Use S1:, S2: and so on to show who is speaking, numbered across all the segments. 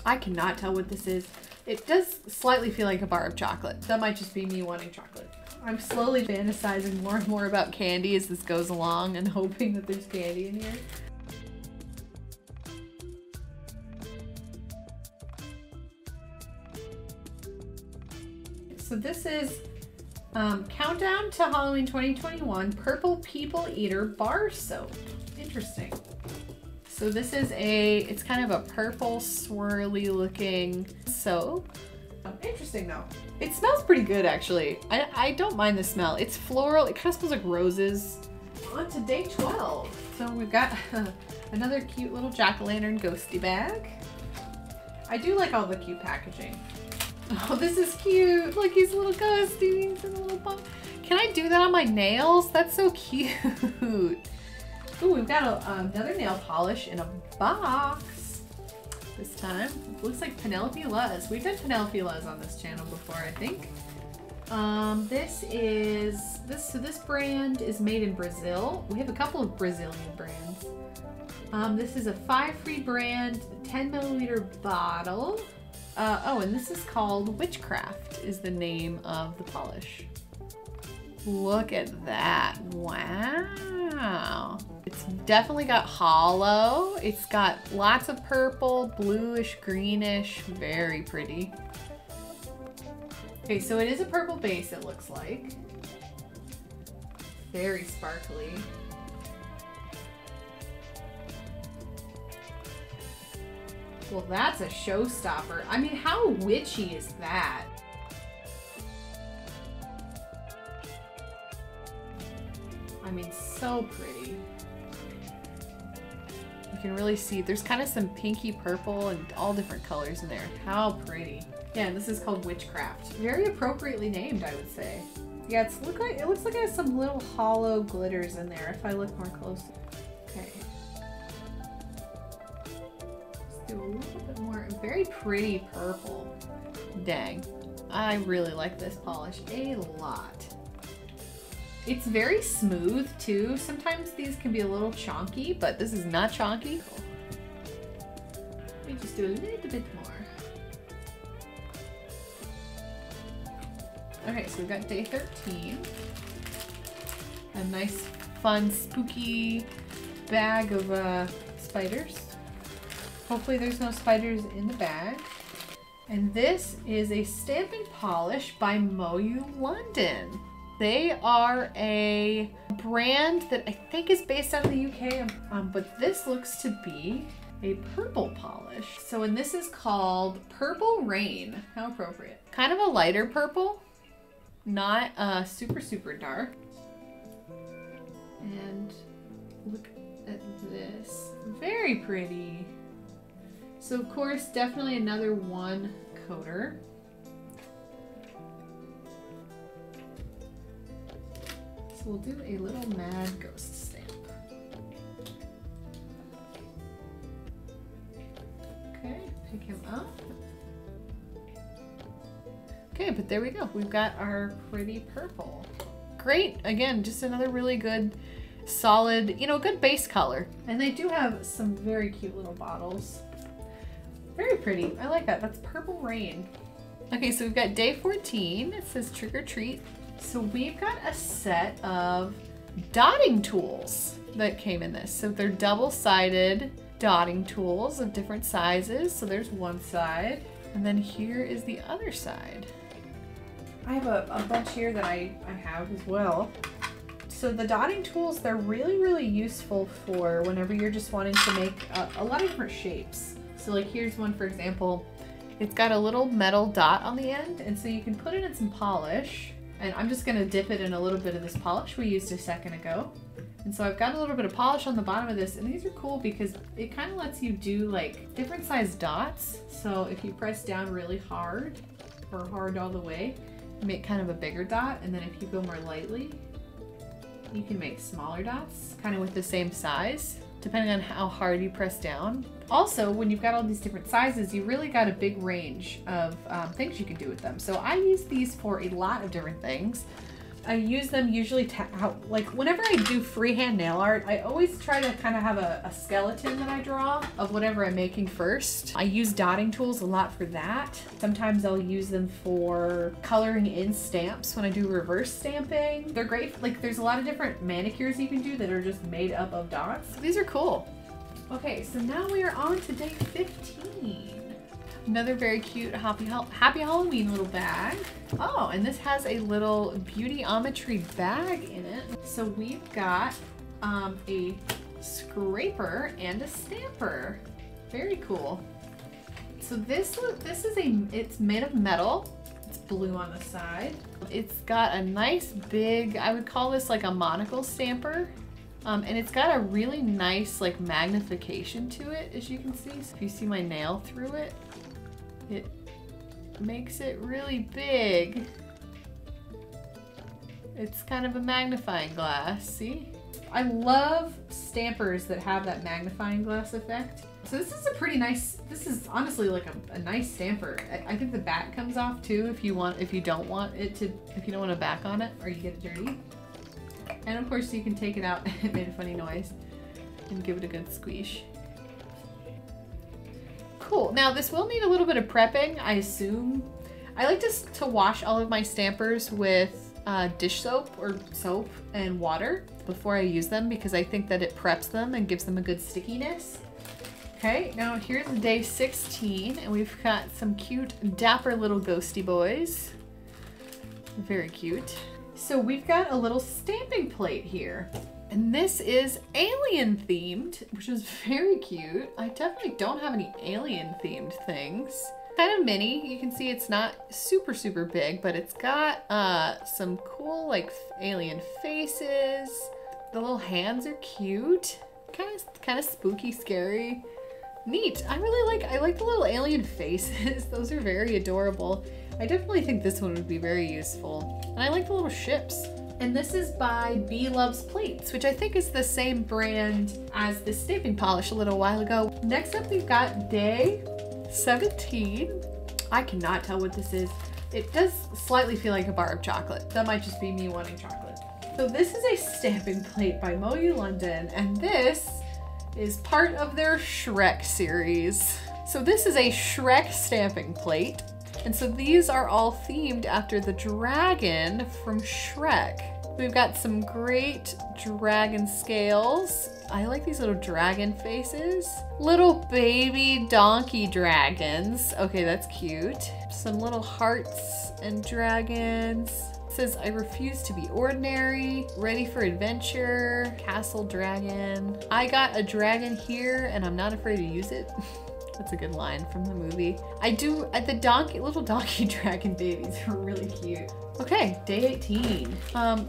S1: I cannot tell what this is. It does slightly feel like a bar of chocolate. That might just be me wanting chocolate. I'm slowly fantasizing more and more about candy as this goes along and hoping that there's candy in here. So this is Countdown to Halloween 2021 Purple People Eater Bar Soap. Interesting. So this is it's kind of a purple swirly looking soap. Interesting though. It smells pretty good actually. I don't mind the smell. It's floral. It kind of smells like roses. On to day 12. So we've got another cute little jack-o'-lantern ghosty bag. I do like all the cute packaging. Oh, this is cute. Look, he's a little ghosty. He's in a little bump. Can I do that on my nails? That's so cute. Ooh, we've got another nail polish in a box. This time, it looks like Penelope Luz. We've done Penelope Luz on this channel before, I think. This brand is made in Brazil. We have a couple of Brazilian brands. This is a 5 free brand, 10 milliliter bottle. Oh, and this is called Witchcraft is the name of the polish. Look at that. Wow. It's definitely got hollow. It's got lots of purple, bluish, greenish, very pretty. Okay, so it is a purple base, it looks like. Very sparkly. Well, that's a showstopper. I mean, how witchy is that? I mean, so pretty. You can really see there's kind of some pinky purple and all different colors in there. How pretty. Yeah, and this is called Witchcraft. Very appropriately named, I would say. Yeah, it looks like it has some little hollow glitters in there if I look more closely. Okay. Let's do a little bit more. Very pretty purple. Dang. I really like this polish a lot. It's very smooth too. Sometimes these can be a little chonky, but this is not chonky. Let me just do a little bit more. Okay, so we've got day 13. A nice, fun, spooky bag of spiders. Hopefully there's no spiders in the bag. And this is a stamping polish by Moyou London. They are a brand that I think is based out of the UK, but this looks to be a purple polish. So, and this is called Purple Rain. How appropriate. Kind of a lighter purple, not super, super dark. And look at this. Very pretty. So, of course, definitely another one coater. So we'll do a little mad ghost stamp. Okay, pick him up. Okay, but there we go. We've got our pretty purple. Great. Again, just another really good, solid, you know, good base color. And they do have some very cute little bottles. Very pretty. I like that. That's Purple Rain. Okay, so we've got day 14. It says Trick or Treat. So we've got a set of dotting tools that came in this. So they're double-sided dotting tools of different sizes. So there's one side, and then here is the other side. I have a bunch here that I have as well. So the dotting tools, they're really, really useful for whenever you're just wanting to make a lot of different shapes. So like here's one, for example. It's got a little metal dot on the end, and so you can put it in some polish. And I'm just gonna dip it in a little bit of this polish we used a second ago. And so I've got a little bit of polish on the bottom of this, and these are cool because it kind of lets you do like different size dots. So if you press down really hard or hard all the way, you make kind of a bigger dot. And then if you go more lightly, you can make smaller dots kind of with the same size, depending on how hard you press down. Also, when you've got all these different sizes, you really got a big range of things you can do with them. So I use these for a lot of different things. I use them usually to like whenever I do freehand nail art, I always try to kind of have a skeleton that I draw of whatever I'm making first. I use dotting tools a lot for that. Sometimes I'll use them for coloring in stamps when I do reverse stamping. They're great. Like there's a lot of different manicures you can do that are just made up of dots. These are cool. Okay, so now we are on to day 15. Another very cute Happy Halloween little bag. Oh, and this has a little Beautometry bag in it. So we've got a scraper and a stamper. Very cool. So this is it's made of metal. It's blue on the side. It's got a nice big, I would call this like a monocle stamper. And it's got a really nice like magnification to it, as you can see. So if you see my nail through it, it makes it really big. It's kind of a magnifying glass, see? I love stampers that have that magnifying glass effect. So this is a pretty nice, this is honestly like a nice stamper. I think the back comes off too if you don't want a back on it or you get it dirty. And of course you can take it out. It made a funny noise and give it a good squeeze. Cool. Now this will need a little bit of prepping, I assume. I like to wash all of my stampers with dish soap or soap and water before I use them because I think that it preps them and gives them a good stickiness. Okay, now here's day 16 and we've got some cute dapper little ghosty boys. Very cute. So we've got a little stamping plate here. And this is alien themed, which is very cute. I definitely don't have any alien themed things. Kind of mini, you can see it's not super, super big, but it's got some cool like alien faces. The little hands are cute. Kind of spooky, scary. Neat. I like the little alien faces. Those are very adorable. I definitely think this one would be very useful. And I like the little ships. And this is by Bee Loves Plates, which I think is the same brand as the stamping polish a little while ago. Next up, we've got day 17. I cannot tell what this is. It does slightly feel like a bar of chocolate. That might just be me wanting chocolate. So this is a stamping plate by Moyou London, and this is part of their Shrek series. So this is a Shrek stamping plate. And so these are all themed after the dragon from Shrek. We've got some great dragon scales. I like these little dragon faces. Little baby donkey dragons. Okay, that's cute. Some little hearts and dragons. It says, I refuse to be ordinary, ready for adventure, castle dragon. I got a dragon here and I'm not afraid to use it. That's a good line from the movie. The little donkey dragon babies are really cute. Okay, day 18.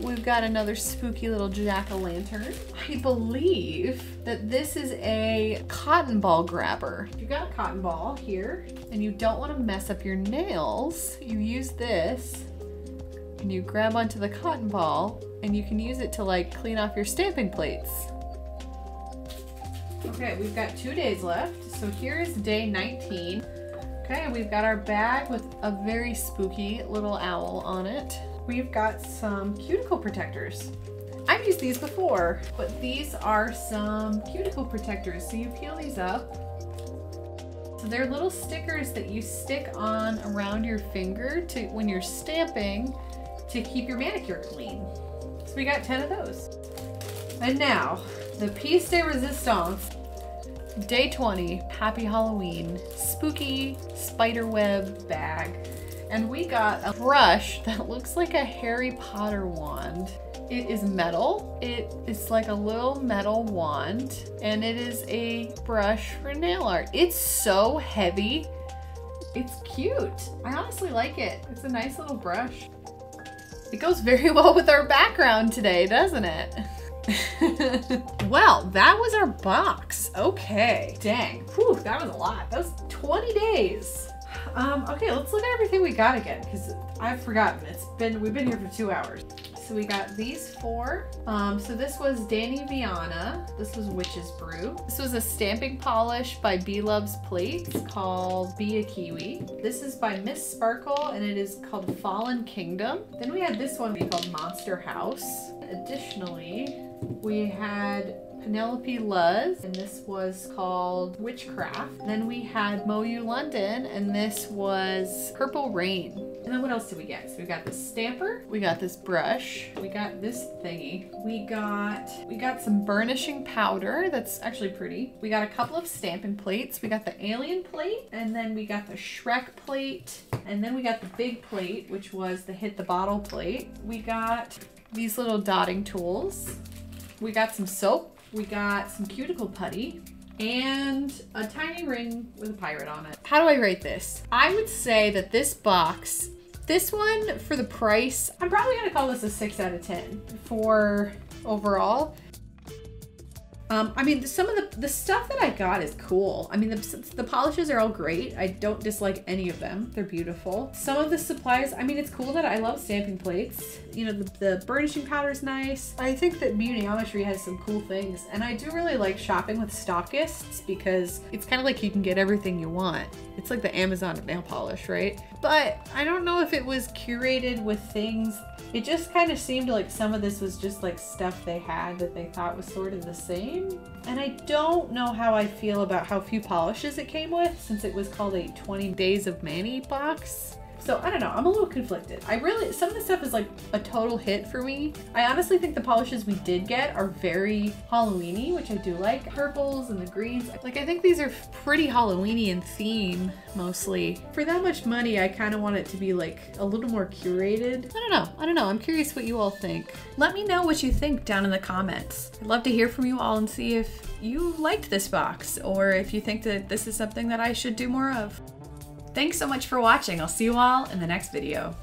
S1: We've got another spooky little jack-o'-lantern. I believe that this is a cotton ball grabber. If you've got a cotton ball here and you don't want to mess up your nails, you use this and you grab onto the cotton ball and you can use it to like clean off your stamping plates. Okay, we've got 2 days left. So here's day 19. Okay, we've got our bag with a very spooky little owl on it. We've got some cuticle protectors. I've used these before, but these are some cuticle protectors. So you peel these up. So they're little stickers that you stick on around your finger when you're stamping to keep your manicure clean. So we got 10 of those. And now, the piece de resistance. Day 20, Happy Halloween, spooky spiderweb bag. And we got a brush that looks like a Harry Potter wand. It is metal. It is like a little metal wand, and it is a brush for nail art. It's so heavy. It's cute. I honestly like it. It's a nice little brush. It goes very well with our background today, doesn't it? Well, that was our box. Okay, dang. Whew, that was a lot. That was 20 days. Okay, let's look at everything we got again because I've forgotten. We've been here for 2 hours. So we got these 4. So this was Danny Viana. This was Witch's Brew. This was a stamping polish by Bee Loves Plates called Be a Kiwi. This is by Miss Sparkle and it is called Fallen Kingdom. Then we had this one called Monster House. Additionally, we had Penelope Luz, and this was called Witchcraft. Then we had Moyou London, and this was Purple Rain. And then what else did we get? So we got this stamper, we got this brush, we got this thingy, we got some burnishing powder that's actually pretty. We got a couple of stamping plates, we got the alien plate, and then we got the Shrek plate, and then we got the big plate, which was the hit the bottle plate. We got these little dotting tools. We got some soap. We got some cuticle putty and a tiny ring with a pirate on it. How do I rate this? I would say that this box, this one for the price, I'm probably gonna call this a 6 out of 10 for overall. I mean, some of the stuff that I got is cool. I mean, the polishes are all great. I don't dislike any of them. They're beautiful. Some of the supplies, I mean, it's cool that I love stamping plates. You know, the burnishing powder is nice. I think that Beautometry has some cool things. And I do really like shopping with stockists because it's kind of like you can get everything you want. It's like the Amazon nail polish, right? But I don't know if it was curated with things. It just kind of seemed like some of this was just like stuff they had that they thought was sort of the same. And I don't know how I feel about how few polishes it came with since it was called a 20 Days of Mani box. So I don't know, I'm a little conflicted. Some of the stuff is like a total hit for me. I honestly think the polishes we did get are very Halloween-y, which I do like. Purples and the greens. Like, I think these are pretty Halloween-y in theme, mostly. For that much money, I kind of want it to be like a little more curated. I don't know. I'm curious what you all think. Let me know what you think down in the comments. I'd love to hear from you all and see if you liked this box or if you think that this is something that I should do more of. Thanks so much for watching. I'll see you all in the next video.